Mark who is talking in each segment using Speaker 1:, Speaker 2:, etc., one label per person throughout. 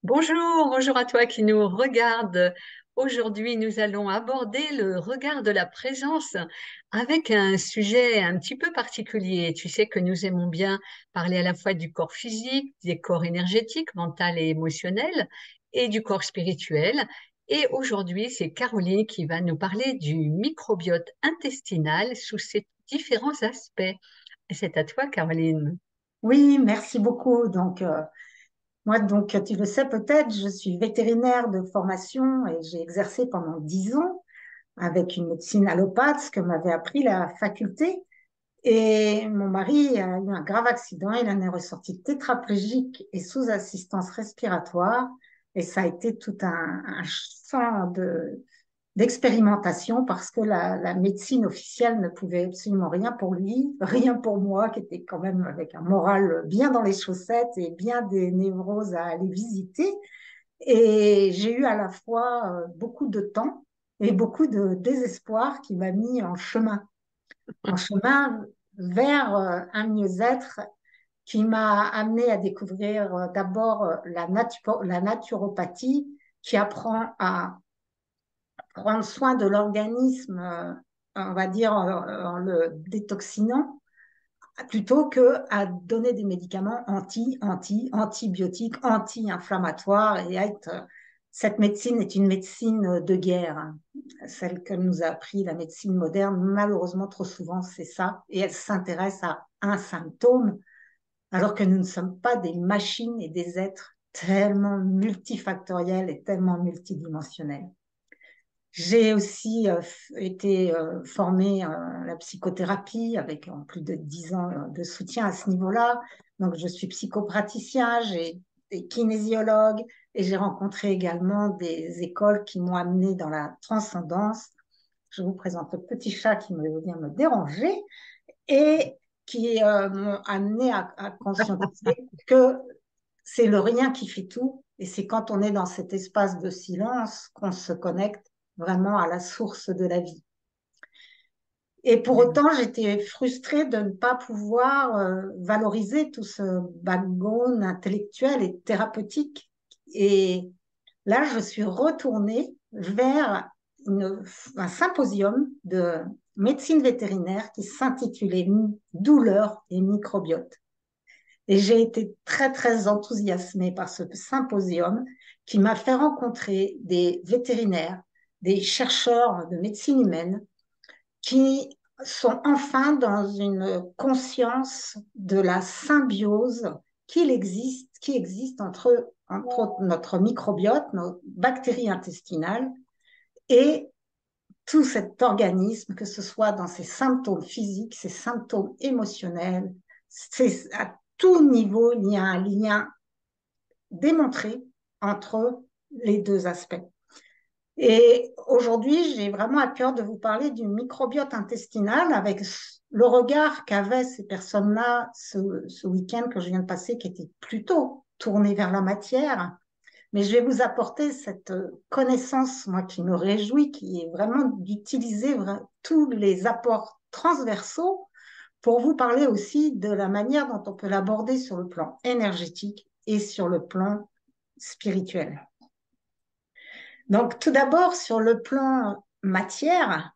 Speaker 1: Bonjour, bonjour à toi qui nous regarde. Aujourd'hui, nous allons aborder le regard de la présence avec un sujet un petit peu particulier. Tu sais que nous aimons bien parler à la fois du corps physique, des corps énergétiques, mental et émotionnel, et du corps spirituel. Et aujourd'hui, c'est Caroline qui va nous parler du microbiote intestinal sous ses différents aspects. Et c'est à toi, Caroline.
Speaker 2: Oui, merci beaucoup. Moi, tu le sais peut-être, je suis vétérinaire de formation et j'ai exercé pendant 10 ans avec une médecine allopathe, ce que m'avait appris la faculté. Et mon mari a eu un grave accident, il en est ressorti tétraplégique et sous assistance respiratoire. Et ça a été tout un champ d'expérimentation parce que la médecine officielle ne pouvait absolument rien pour lui, rien pour moi, qui était quand même avec un moral bien dans les chaussettes et bien des névroses à aller visiter. Et j'ai eu à la fois beaucoup de temps et beaucoup de désespoir qui m'a mis en chemin vers un mieux-être qui m'a amené à découvrir d'abord la naturopathie qui apprend à prendre soin de l'organisme, on va dire en le détoxinant, plutôt que à donner des médicaments antibiotiques, anti-inflammatoires cette médecine est une médecine de guerre, hein. Celle que nous a appris la médecine moderne, malheureusement trop souvent, c'est ça. Et elle s'intéresse à un symptôme, alors que nous ne sommes pas des machines et des êtres tellement multifactoriels et tellement multidimensionnels. J'ai aussi été formée à la psychothérapie avec plus de 10 ans de soutien à ce niveau-là. Donc, je suis psychopraticien, j'ai des kinésiologues et j'ai rencontré également des écoles qui m'ont amenée dans la transcendance. Je vous présente le petit chat qui me vient me déranger et qui m'ont amené à conscientiser que c'est le rien qui fait tout. Et c'est quand on est dans cet espace de silence qu'on se connecte vraiment à la source de la vie. Et pour autant, j'étais frustrée de ne pas pouvoir valoriser tout ce background intellectuel et thérapeutique. Et là, je suis retournée vers un symposium de médecine vétérinaire qui s'intitulait Douleur et microbiote. Et j'ai été très, très enthousiasmée par ce symposium qui m'a fait rencontrer des vétérinaires, des chercheurs de médecine humaine qui sont enfin dans une conscience de la symbiose qui existe entre autres, notre microbiote, nos bactéries intestinales et tout cet organisme, que ce soit dans ses symptômes physiques, ses symptômes émotionnels, à tout niveau, il y a un lien démontré entre les deux aspects. Et aujourd'hui, j'ai vraiment à cœur de vous parler du microbiote intestinal avec le regard qu'avaient ces personnes-là ce week-end que je viens de passer, qui était plutôt tourné vers la matière. Mais je vais vous apporter cette connaissance, moi, qui me réjouit, qui est vraiment d'utiliser tous les apports transversaux pour vous parler aussi de la manière dont on peut l'aborder sur le plan énergétique et sur le plan spirituel. Donc, tout d'abord, sur le plan matière,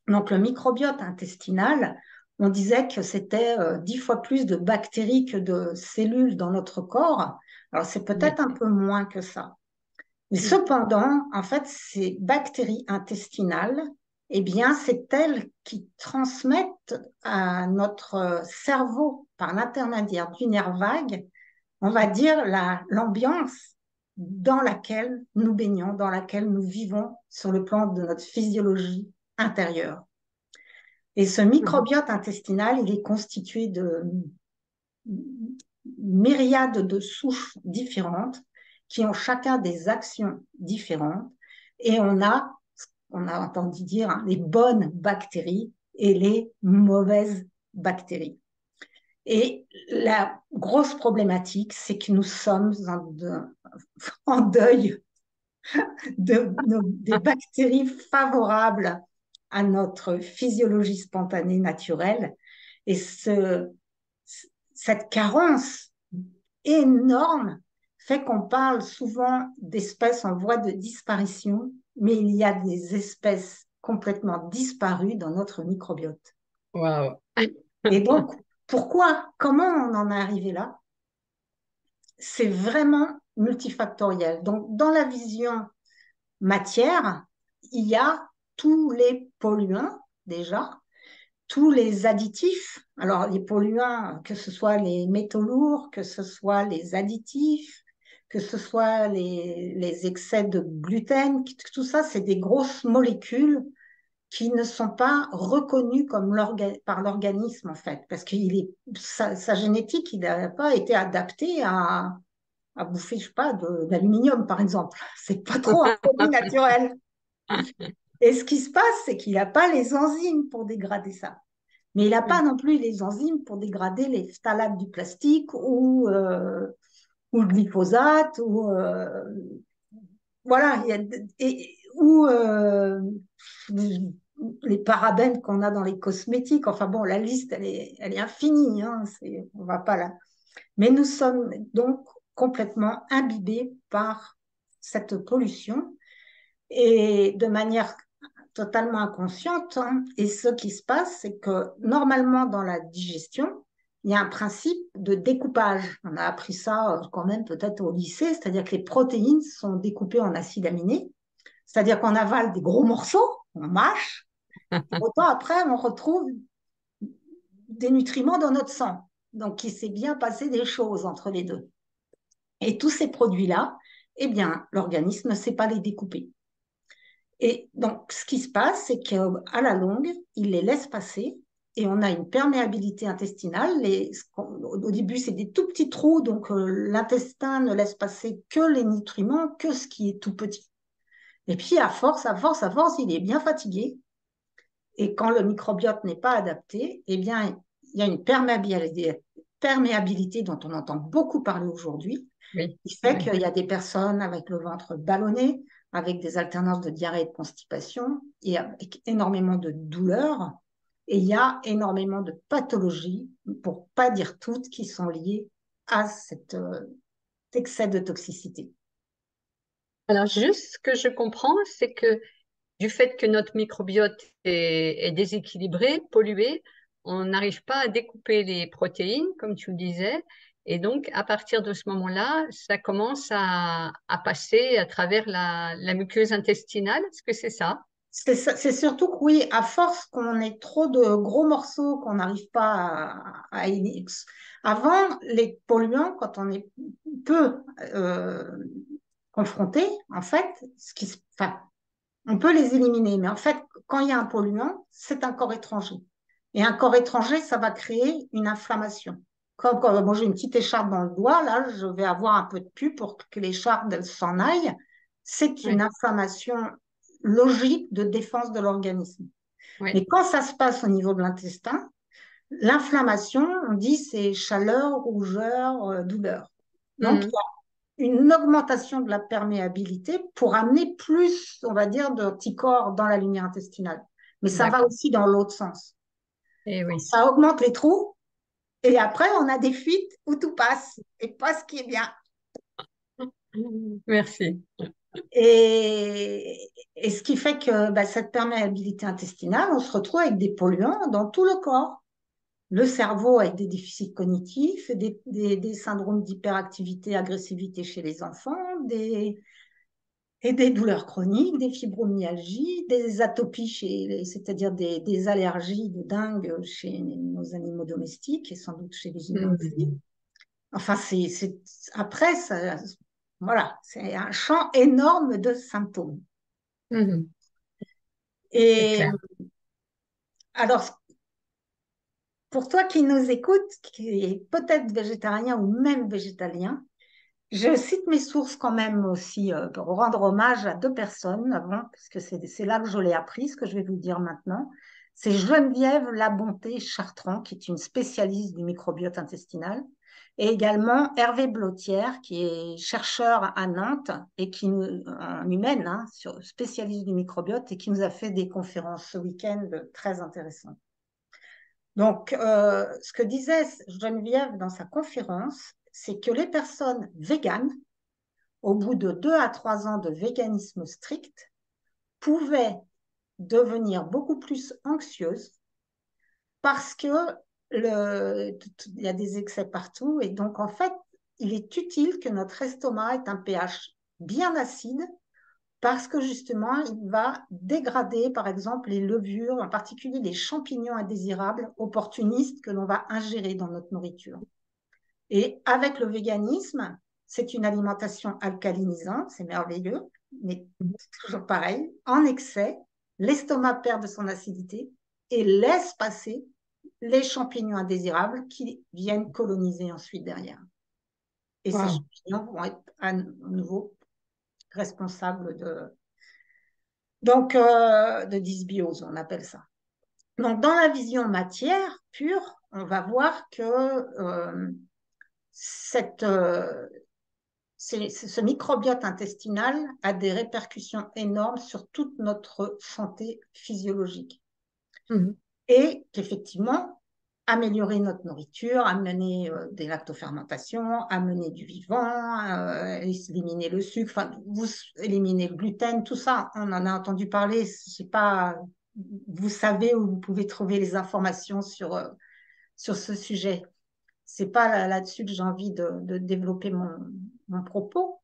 Speaker 2: donc le microbiote intestinal, on disait que c'était 10 fois plus de bactéries que de cellules dans notre corps. Alors, c'est
Speaker 1: En
Speaker 2: peut-être un
Speaker 1: effet.
Speaker 2: peu moins que ça. Mais
Speaker 1: Mm.
Speaker 2: cependant, en fait, ces bactéries intestinales, eh bien, c'est elles qui transmettent à notre cerveau, par l'intermédiaire du nerf vague, on va dire l'ambiance dans laquelle nous baignons, dans laquelle nous vivons sur le plan de notre physiologie intérieure. Et ce
Speaker 1: Mhm.
Speaker 2: microbiote intestinal, il est constitué de myriades de souches différentes qui ont chacun des actions différentes. Et on a entendu dire, hein, les bonnes bactéries et les mauvaises bactéries. Et la grosse problématique, c'est que nous sommes en deuil des bactéries favorables à notre physiologie spontanée naturelle. Et cette carence énorme fait qu'on parle souvent d'espèces en voie de disparition, mais il y a des espèces complètement disparues dans notre microbiote.
Speaker 1: Waouh.
Speaker 2: Et donc, pourquoi, comment on en est arrivé là? C'est vraiment multifactoriel. Donc, dans la vision matière, il y a tous les polluants déjà, tous les additifs. Alors, les polluants, que ce soit les métaux lourds, que ce soit les additifs, que ce soit les excès de gluten, tout ça, c'est des grosses molécules qui ne sont pas reconnues comme par l'organisme, en fait, parce que sa génétique, il n'a pas été adapté à bouffer, je sais pas, d'aluminium, par exemple. C'est pas trop un produit naturel. Et ce qui se passe, c'est qu'il n'a pas les enzymes pour dégrader ça. Mais il n'a pas
Speaker 1: Oui.
Speaker 2: non plus les enzymes pour dégrader les phtalates du plastique ou le glyphosate voilà, ou les parabènes qu'on a dans les cosmétiques. Enfin bon, la liste, elle est infinie. Hein, on va pas là. Mais nous sommes donc complètement imbibés par cette pollution et de manière totalement inconsciente. Hein. Et ce qui se passe, c'est que normalement, dans la digestion, il y a un principe de découpage. On a appris ça quand même peut-être au lycée, c'est-à-dire que les protéines sont découpées en acides aminés, c'est-à-dire qu'on avale des gros morceaux, on mâche, et autant après, on retrouve des nutriments dans notre sang. Donc, il s'est bien passé des choses entre les deux. Et tous ces produits-là, eh bien, l'organisme ne sait pas les découper. Et donc, ce qui se passe, c'est qu'à la longue, il les laisse passer et on a une perméabilité intestinale. Au début, c'est des tout petits trous, donc l'intestin ne laisse passer que les nutriments, que ce qui est tout petit. Et puis, à force, il est bien fatigué. Et quand le microbiote n'est pas adapté, eh bien, il y a une perméabilité dont on entend beaucoup parler aujourd'hui,
Speaker 1: Oui,
Speaker 2: qui fait
Speaker 1: oui.
Speaker 2: qu'il y a des personnes avec le ventre ballonné, avec des alternances de diarrhée et de constipation, et avec énormément de douleurs. Et il y a énormément de pathologies, pour pas dire toutes, qui sont liées à cet excès de toxicité.
Speaker 1: Alors, juste ce que je comprends, c'est que du fait que notre microbiote est déséquilibré, pollué, on n'arrive pas à découper les protéines, comme tu le disais. Et donc, à partir de ce moment-là, ça commence à passer à travers la muqueuse intestinale. Est-ce que c'est ça?
Speaker 2: C'est surtout que oui, à force qu'on ait trop de gros morceaux qu'on n'arrive pas Avant, les polluants, quand on est peu confronté, en fait, enfin, on peut les éliminer, mais en fait, quand il y a un polluant, c'est un corps étranger. Et un corps étranger, ça va créer une inflammation. Comme quand moi j'ai une petite écharpe dans le doigt, là, je vais avoir un peu de pu pour que l'écharpe s'en aille. C'est une
Speaker 1: Oui,
Speaker 2: inflammation logique de défense de l'organisme.
Speaker 1: oui.
Speaker 2: Mais quand ça se passe au niveau de l'intestin, l'inflammation, on dit c'est chaleur, rougeur, douleur. Donc,
Speaker 1: Mhm.
Speaker 2: il y a une augmentation de la perméabilité pour amener plus, on va dire, d'anticorps dans la lumière intestinale. Mais ça va
Speaker 1: D'accord.
Speaker 2: aussi dans l'autre sens.
Speaker 1: Eh oui.
Speaker 2: Ça augmente les trous et après, on a des fuites où tout passe et pas ce qui est bien.
Speaker 1: Merci.
Speaker 2: Et ce qui fait que bah, cette perméabilité intestinale, on se retrouve avec des polluants dans tout le corps. Le cerveau avec des déficits cognitifs, des syndromes d'hyperactivité, agressivité chez les enfants, et des douleurs chroniques, des fibromyalgies, des atopies, c'est-à-dire des allergies de dingue chez nos animaux domestiques et sans doute chez les humains aussi.
Speaker 1: Mhm.
Speaker 2: Enfin, après, voilà, c'est un champ énorme de symptômes.
Speaker 1: Mhm. C'est
Speaker 2: Et
Speaker 1: clair.
Speaker 2: alors, pour toi qui nous écoutes, qui est peut-être végétarien ou même végétalien, je cite mes sources quand même aussi pour rendre hommage à deux personnes avant, parce que c'est là que je l'ai appris, ce que je vais vous dire maintenant. C'est Geneviève Labonté Chartrand, qui est une spécialiste du microbiote intestinal, et également Hervé Blotière, qui est chercheur à Nantes et en humaine, hein, spécialiste du microbiote, et qui nous a fait des conférences ce week-end très intéressantes. Donc, ce que disait Geneviève dans sa conférence, c'est que les personnes véganes au bout de 2 à 3 ans de véganisme strict, pouvaient devenir beaucoup plus anxieuses parce que il y a des excès partout. Et donc, en fait, il est utile que notre estomac ait un pH bien acide parce que justement, il va dégrader, par exemple, les levures, en particulier les champignons indésirables, opportunistes que l'on va ingérer dans notre nourriture. Et avec le véganisme, c'est une alimentation alcalinisante, c'est merveilleux, mais toujours pareil, en excès, l'estomac perd de son acidité et laisse passer les champignons indésirables qui viennent coloniser ensuite derrière. Et ces
Speaker 1: Wow.
Speaker 2: champignons vont être à nouveau responsables de dysbiose, on appelle ça. Donc, dans la vision matière pure, on va voir que cette, ce microbiote intestinal a des répercussions énormes sur toute notre santé physiologique.
Speaker 1: Mhm.
Speaker 2: Et qu'effectivement, améliorer notre nourriture, amener des lactofermentations, amener du vivant, éliminer le sucre, enfin, éliminer le gluten, tout ça, on en a entendu parler. Je sais pas, vous savez où vous pouvez trouver les informations sur ce sujet. C'est pas là-dessus que j'ai envie de développer mon propos.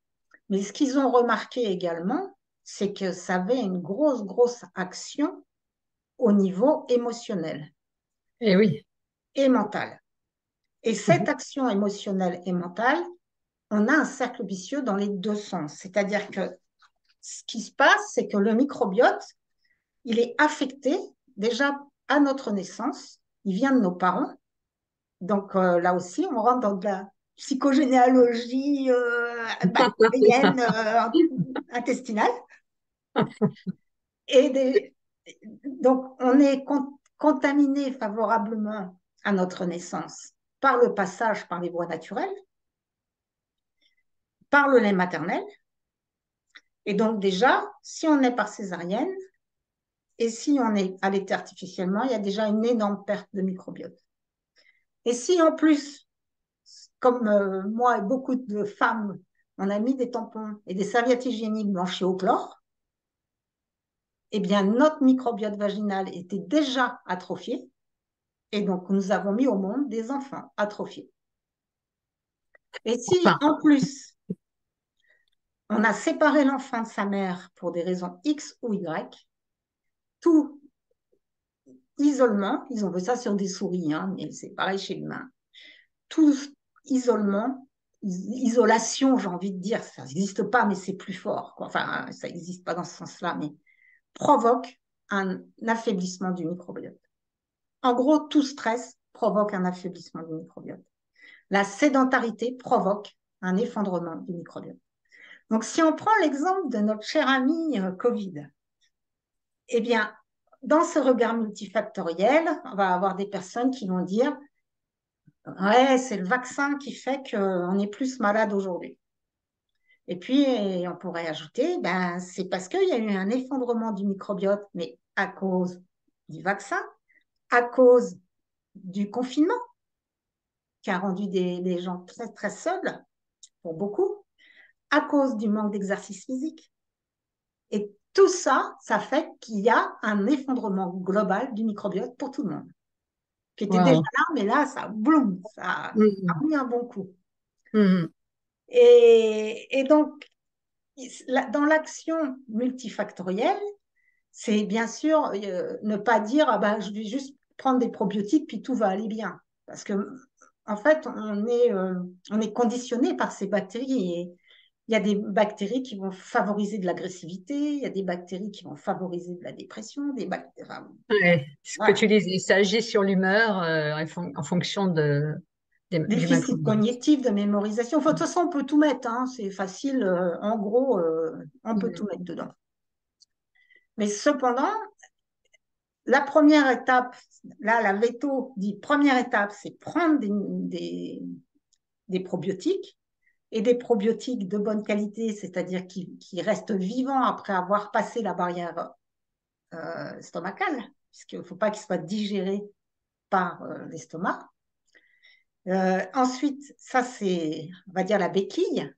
Speaker 2: Mais ce qu'ils ont remarqué également, c'est que ça avait une grosse action au niveau émotionnel
Speaker 1: Eh oui.
Speaker 2: et mental. Et cette
Speaker 1: Mhm.
Speaker 2: action émotionnelle et mentale, on a un cercle vicieux dans les deux sens. C'est-à-dire que ce qui se passe, c'est que le microbiote, il est affecté déjà à notre naissance. Il vient de nos parents. Donc là aussi, on rentre dans de la psychogénéalogie bactérienne intestinale. Et donc, on est contaminé favorablement à notre naissance par le passage par les voies naturelles, par le lait maternel. Et donc, déjà, si on est par césarienne et si on est allaité artificiellement, il y a déjà une énorme perte de microbiote. Et si en plus, comme moi et beaucoup de femmes, on a mis des tampons et des serviettes hygiéniques blanchies au chlore, eh bien, notre microbiote vaginal était déjà atrophié. Et donc, nous avons mis au monde des enfants atrophiés. Et si,
Speaker 1: Enfin,
Speaker 2: en plus, on a séparé l'enfant de sa mère pour des raisons X ou Y, tout isolement, ils ont vu ça sur des souris, hein, mais c'est pareil chez l'humain, tout isolement, isolation, j'ai envie de dire, ça n'existe pas, mais c'est plus fort. Quoi. Enfin, ça n'existe pas dans ce sens-là, mais provoque un affaiblissement du microbiote. En gros, tout stress provoque un affaiblissement du microbiote. La sédentarité provoque un effondrement du microbiote. Donc, si on prend l'exemple de notre cher ami Covid, eh bien, dans ce regard multifactoriel, on va avoir des personnes qui vont dire ouais, c'est le vaccin qui fait qu'on est plus malade aujourd'hui. Et puis, on pourrait ajouter, ben, c'est parce qu'il y a eu un effondrement du microbiote, mais à cause du vaccin, à cause du confinement, qui a rendu des gens très seuls, pour beaucoup, à cause du manque d'exercice physique. Et tout ça, ça fait qu'il y a un effondrement global du microbiote pour tout le monde, qui était déjà
Speaker 1: wow.
Speaker 2: là, mais là, ça, boum, ça a
Speaker 1: Mhm.
Speaker 2: mis un bon coup.
Speaker 1: Mhm.
Speaker 2: Et donc, dans l'action multifactorielle, c'est bien sûr ne pas dire ah ben, je vais juste prendre des probiotiques puis tout va aller bien. Parce que en fait, on est conditionné par ces bactéries. Et il y a des bactéries qui vont favoriser de l'agressivité, il y a des bactéries qui vont favoriser de la dépression, des bactéries.
Speaker 1: Ouais, ce que
Speaker 2: Voilà.
Speaker 1: tu disais, ça agit sur l'humeur en fonction du
Speaker 2: Déficit
Speaker 1: microbiote.
Speaker 2: cognitif, de mémorisation. Enfin, de toute façon, on peut tout mettre. Hein, c'est facile. En gros, on peut tout
Speaker 1: Mhm.
Speaker 2: mettre dedans. Mais cependant, la première étape, là, la veto dit première étape, c'est prendre des probiotiques et des probiotiques de bonne qualité, c'est-à-dire qui restent vivants après avoir passé la barrière stomacale, puisqu'il ne faut pas qu'ils soient digérés par l'estomac. Ensuite, ça, c'est, on va dire, la béquille.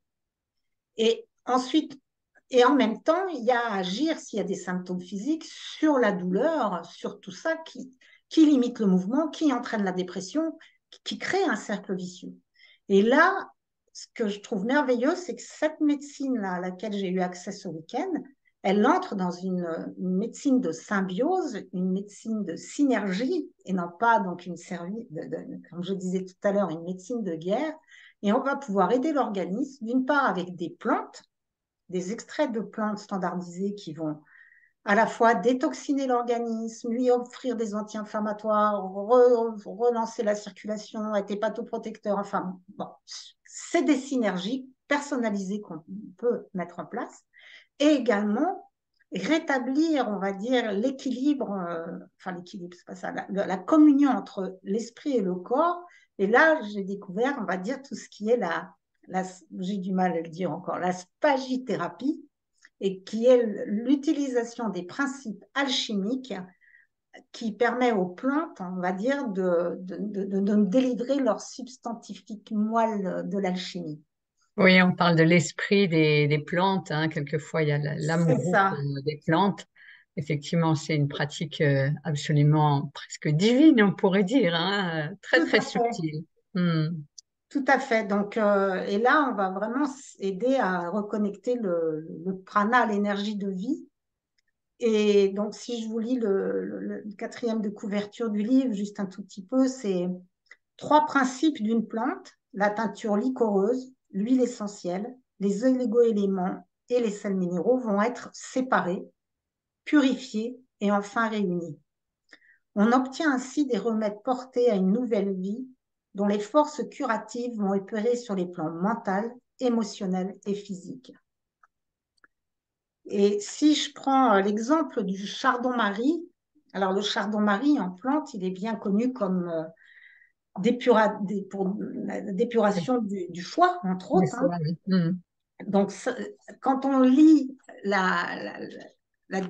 Speaker 2: Et ensuite, et en même temps, il y a à agir s'il y a des symptômes physiques sur la douleur, sur tout ça qui limite le mouvement, qui entraîne la dépression, qui crée un cercle vicieux. Et là, ce que je trouve merveilleux, c'est que cette médecine-là à laquelle j'ai eu accès ce week-end, elle entre dans une médecine de symbiose, une médecine de synergie, et non pas donc comme je disais tout à l'heure, une médecine de guerre. Et on va pouvoir aider l'organisme, d'une part avec des plantes, des extraits de plantes standardisés qui vont à la fois détoxiner l'organisme, lui offrir des anti-inflammatoires, relancer la circulation, être hépatoprotecteur. Enfin, bon, c'est des synergies personnalisées qu'on peut mettre en place. Et également rétablir, on va dire, l'équilibre, enfin l'équilibre, c'est pas ça, la communion entre l'esprit et le corps. Et là, j'ai découvert, on va dire, tout ce qui est j'ai du mal à le dire encore, la spagithérapie, et qui est l'utilisation des principes alchimiques qui permet aux plantes, on va dire, de délivrer leur substantifique moelle de l'alchimie.
Speaker 1: Oui, on parle de l'esprit des plantes, hein. Quelquefois, il y a
Speaker 2: C'est
Speaker 1: l'amour
Speaker 2: ça,
Speaker 1: des plantes. Effectivement, c'est une pratique absolument presque divine, on pourrait dire, hein, très,
Speaker 2: tout
Speaker 1: très
Speaker 2: à fait.
Speaker 1: subtile. Hmm.
Speaker 2: Tout à fait. Donc, et là, on va vraiment aider à reconnecter le prana, l'énergie de vie. Et donc, si je vous lis le quatrième de couverture du livre, juste un tout petit peu, c'est trois principes d'une plante, la teinture liquoreuse, l'huile essentielle, les oligo-éléments et les sels minéraux vont être séparés, purifiés et enfin réunis. On obtient ainsi des remèdes portés à une nouvelle vie dont les forces curatives vont opérer sur les plans mental, émotionnel et physique. Et si je prends l'exemple du chardon-marie, alors le chardon-marie en plante, il est bien connu comme pour la d'épuration du foie, entre
Speaker 1: Des
Speaker 2: autres, hein.
Speaker 1: fois, oui. Hmm.
Speaker 2: Donc, quand on lit la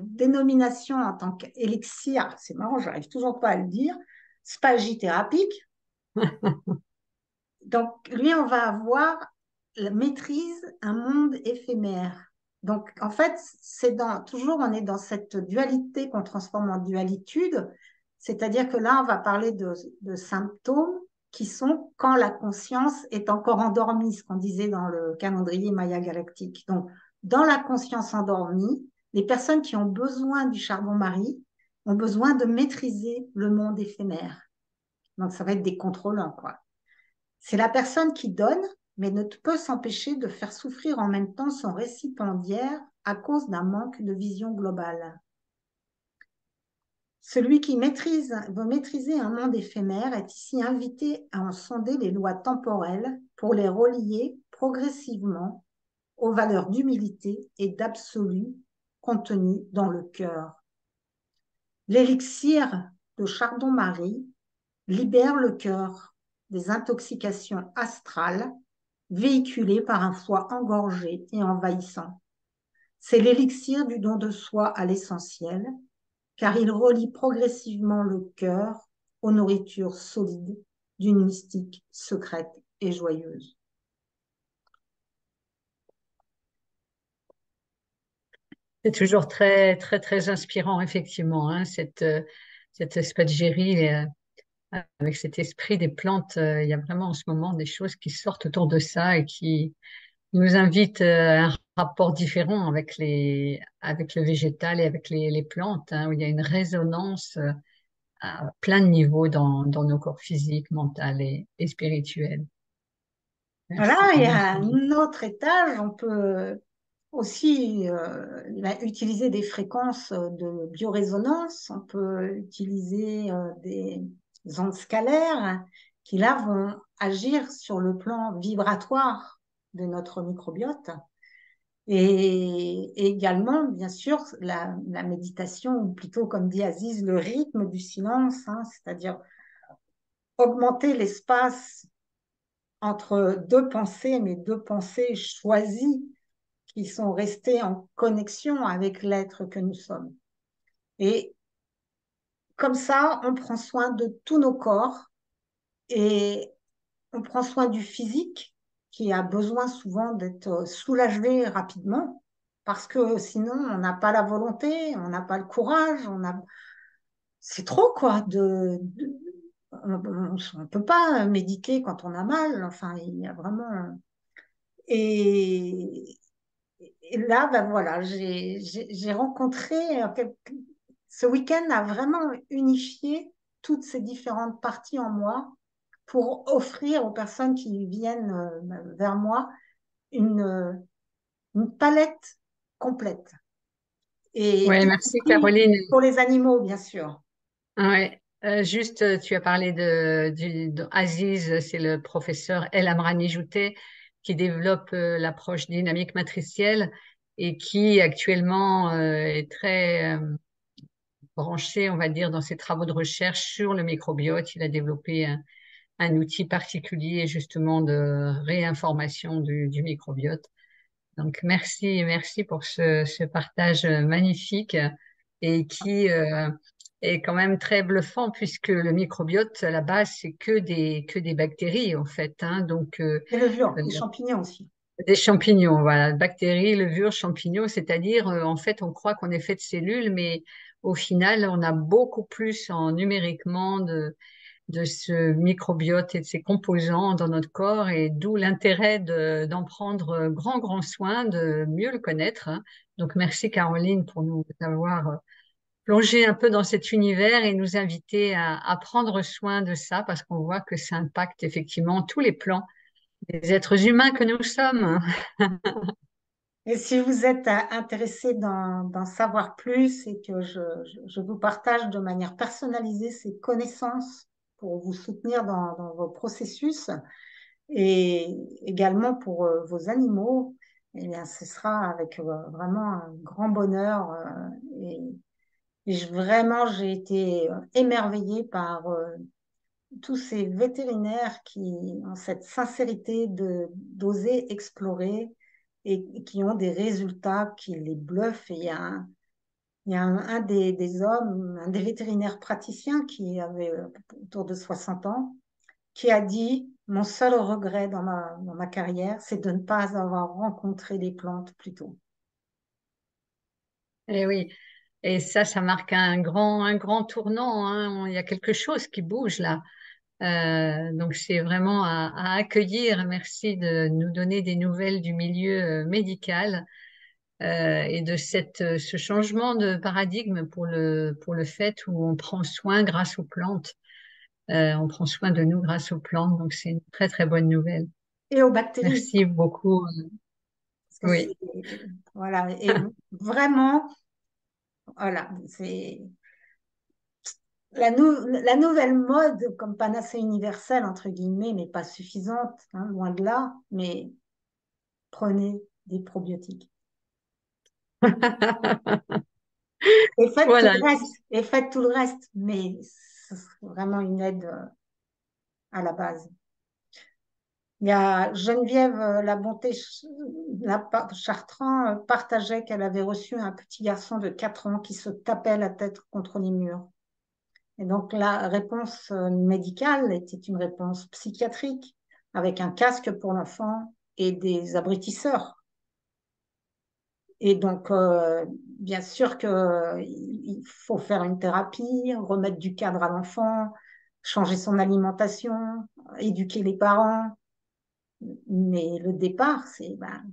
Speaker 2: dénomination en tant qu'élixir, c'est marrant, j'arrive toujours pas à le dire, spagithérapique, donc lui, on va avoir la maîtrise un monde éphémère. Donc, en fait, toujours, on est dans cette dualité qu'on transforme en dualitude, c'est-à-dire que là, on va parler de symptômes qui sont quand la conscience est encore endormie, ce qu'on disait dans le calendrier Maya galactique. Donc, dans la conscience endormie, les personnes qui ont besoin du charbon-marie ont besoin de maîtriser le monde éphémère. Donc, ça va être des contrôlants, quoi. C'est la personne qui donne, mais ne peut s'empêcher de faire souffrir en même temps son récipiendaire à cause d'un manque de vision globale. Celui qui veut maîtriser un monde éphémère est ici invité à en sonder les lois temporelles pour les relier progressivement aux valeurs d'humilité et d'absolu contenues dans le cœur. L'élixir de Chardon-Marie libère le cœur des intoxications astrales véhiculées par un foie engorgé et envahissant. C'est l'élixir du don de soi à l'essentiel, car il relie progressivement le cœur aux nourritures solides d'une mystique secrète et joyeuse.
Speaker 1: C'est toujours très, très, très inspirant, effectivement, hein, cette spagyrie, avec cet esprit des plantes. Il y a vraiment en ce moment des choses qui sortent autour de ça et qui nous invitent à un rapport différent avec le végétal et avec les plantes, hein, où il y a une résonance à plein de niveaux dans nos corps physiques, mentaux et spirituels.
Speaker 2: Voilà,
Speaker 1: Merci.
Speaker 2: et à un autre étage, on peut aussi utiliser des fréquences de biorésonance, on peut utiliser des ondes scalaires qui là vont agir sur le plan vibratoire de notre microbiote. Et également, bien sûr, la méditation, ou plutôt, comme dit Aziz, le rythme du silence, hein, c'est-à-dire augmenter l'espace entre deux pensées, mais deux pensées choisies qui sont restées en connexion avec l'être que nous sommes. Et comme ça, on prend soin de tous nos corps et on prend soin du physique qui a besoin souvent d'être soulagé rapidement, parce que sinon, on n'a pas la volonté, on n'a pas le courage, c'est trop, quoi. On ne peut pas méditer quand on a mal. Enfin, il y a vraiment. Et, et là, ben voilà, j'ai rencontré. Ce week-end a vraiment unifié toutes ces différentes parties en moi pour offrir aux personnes qui viennent vers moi une, une palette complète. Et
Speaker 1: Ouais,
Speaker 2: y
Speaker 1: merci
Speaker 2: compris
Speaker 1: Caroline.
Speaker 2: pour les animaux, bien sûr.
Speaker 1: Ouais. Juste, tu as parlé de Aziz, c'est le professeur El Amrani Jouté qui développe l'approche dynamique matricielle et qui actuellement est très branché, on va dire, dans ses travaux de recherche sur le microbiote. Il a développé un outil particulier justement de réinformation du microbiote. Donc merci, merci pour ce partage magnifique et qui est quand même très bluffant puisque le microbiote à la base c'est que des bactéries en fait, hein. Donc
Speaker 2: Les levures,
Speaker 1: euh,
Speaker 2: les champignons aussi.
Speaker 1: des champignons, voilà, bactéries, levures, champignons, c'est-à-dire en fait on croit qu'on est fait de cellules, mais au final on a beaucoup plus en numériquement de ce microbiote et de ses composants dans notre corps et d'où l'intérêt d'en prendre grand soin, de mieux le connaître, hein. Donc merci Caroline pour nous avoir plongé un peu dans cet univers et nous inviter à prendre soin de ça parce qu'on voit que ça impacte effectivement tous les plans des êtres humains que nous sommes.
Speaker 2: Et si vous êtes intéressé d'en savoir plus et que je vous partage de manière personnalisée ces connaissances pour vous soutenir dans vos processus et également pour vos animaux, eh bien, ce sera avec vraiment un grand bonheur. Vraiment, j'ai été émerveillée par tous ces vétérinaires qui ont cette sincérité de d'oser explorer et qui ont des résultats qui les bluffent. Et il y a un des hommes, un des vétérinaires praticiens qui avait autour de 60 ans, qui a dit, mon seul regret dans ma carrière, c'est de ne pas avoir rencontré les plantes plus tôt.
Speaker 1: Et oui, et ça marque un grand tournant, hein. Il y a quelque chose qui bouge là. Donc c'est vraiment à accueillir. Merci de nous donner des nouvelles du milieu médical et de ce changement de paradigme pour le fait où on prend soin grâce aux plantes. On prend soin de nous grâce aux plantes. Donc c'est une très bonne nouvelle.
Speaker 2: Et aux bactéries,
Speaker 1: Merci beaucoup.
Speaker 2: parce que
Speaker 1: Oui.
Speaker 2: voilà, et vraiment, voilà, c'est la nouvelle mode comme panacée universelle, entre guillemets, mais pas suffisante, hein, loin de là, mais prenez des probiotiques. Et faites tout
Speaker 1: Voilà.
Speaker 2: le reste, et faites tout le reste, mais c'est vraiment une aide à la base. Il y a Geneviève La Bonté Chartrand partageait qu'elle avait reçu un petit garçon de 4 ans qui se tapait la tête contre les murs. Et donc la réponse médicale était une réponse psychiatrique avec un casque pour l'enfant et des abritisseurs. Et donc, bien sûr qu'il faut faire une thérapie, remettre du cadre à l'enfant, changer son alimentation, éduquer les parents. Mais le départ, c'est ben,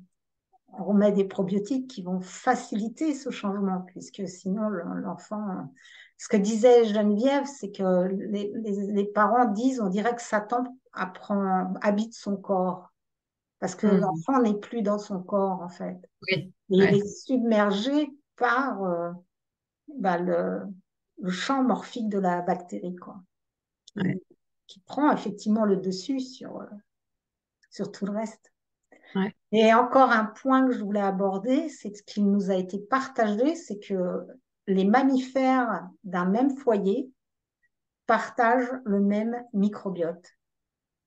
Speaker 2: on remet des probiotiques qui vont faciliter ce changement, puisque sinon l'enfant. Ce que disait Geneviève, c'est que les parents disent, on dirait que Satan habite son corps, parce que
Speaker 1: Mhm.
Speaker 2: l'enfant n'est plus dans son corps, en fait.
Speaker 1: Oui.
Speaker 2: Et il
Speaker 1: Ouais.
Speaker 2: est submergé par bah, le champ morphique de la bactérie, quoi,
Speaker 1: Ouais.
Speaker 2: qui, qui prend effectivement le dessus sur tout le reste.
Speaker 1: Ouais.
Speaker 2: Et encore un point que je voulais aborder, c'est ce qui nous a été partagé, c'est que les mammifères d'un même foyer partagent le même microbiote.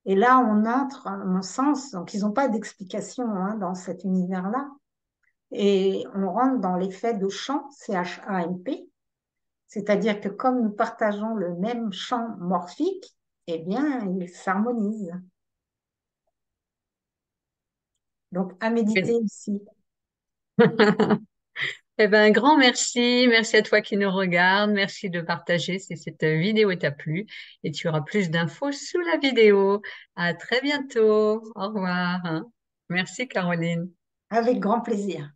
Speaker 2: Et là, on entre, à mon sens, donc ils n'ont pas d'explication hein, dans cet univers-là, et on rentre dans l'effet de champ, CHAMP, c'est-à-dire que comme nous partageons le même champ morphique, eh bien, ils s'harmonisent. Donc, à méditer ici.
Speaker 1: Eh ben, un grand merci. Merci à toi qui nous regarde. Merci de partager si cette vidéo t'a plu. Et tu auras plus d'infos sous la vidéo. À très bientôt. Au revoir. Merci, Caroline.
Speaker 2: Avec grand plaisir.